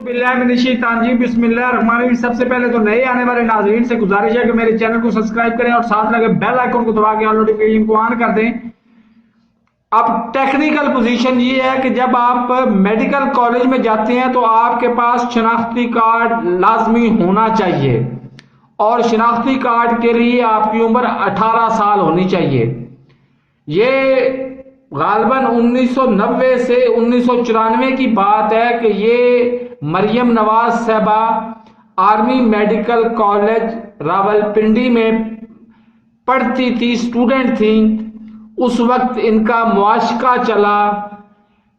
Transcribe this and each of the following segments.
بسم اللہ الرحمن الرحیم۔ سب سے پہلے تو نئے آنے والے ناظرین سے گزارش ہے کہ میرے چینل کو سبسکرائب کریں اور ساتھ لگے بیل آئیکن کو دبا کے آل نوٹیفیکیشن کو آن کر دیں۔ اب ٹیکنیکل پوزیشن یہ ہے کہ جب آپ میڈیکل کالج میں جاتے ہیں تو آپ کے پاس شناختی کارڈ لازمی ہونا چاہیے، اور شناختی کارڈ کے لیے آپ کی عمر 18 سال ہونی چاہیے۔ یہ غالباً 1990 سے 1994 کی بات ہے کہ یہ مریم نواز صاحبہ آرمی میڈیکل کالج راولپنڈی میں پڑھتی تھی، اسٹوڈنٹ تھیں۔ اس وقت ان کا مواشقہ چلا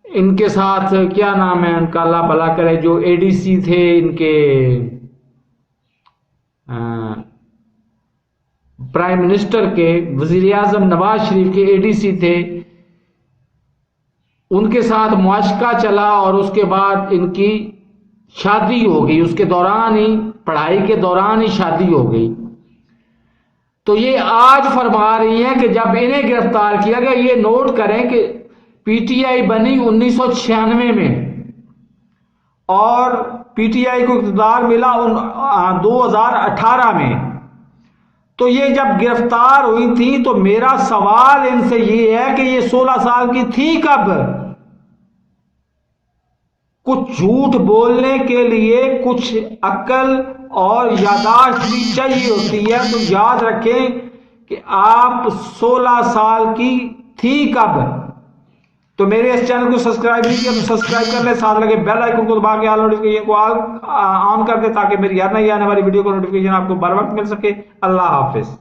ان کے ساتھ، کیا نام ہے ان کا، اللہ بھلا کرے، جو اے ڈی سی تھے ان کے، پرائم منسٹر کے، وزیر اعظم نواز شریف کے اے ڈی سی تھے، ان کے ساتھ مواشقہ چلا اور اس کے بعد ان کی شادی ہو گئی۔ اس کے دوران ہی، پڑھائی کے دوران ہی شادی ہو گئی۔ تو یہ آج فرما رہی ہیں کہ جب انہیں گرفتار کیا گیا، یہ نوٹ کریں کہ پی ٹی آئی بنی 1996 میں اور پی ٹی آئی کو اقتدار ملا 2018 میں۔ تو یہ جب گرفتار ہوئی تھی تو میرا سوال ان سے یہ ہے کہ یہ 16 سال کی تھی کب؟ کچھ جھوٹ بولنے کے لیے کچھ عقل اور یادداشت بھی چاہیے ہوتی ہے، تو یاد رکھیں کہ آپ 16 سال کی تھی کب؟ تو میرے اس چینل کو سبسکرائب نہیں کیا تو سبسکرائب کر لیں، ساتھ لگے بیل آئیکن کو دبا کے آل نوٹیفیکیشن کو آن کر دیں تاکہ میری ہر نئی آنے والی ویڈیو کو نوٹیفیکیشن آپ کو بر وقت مل سکے۔ اللہ حافظ۔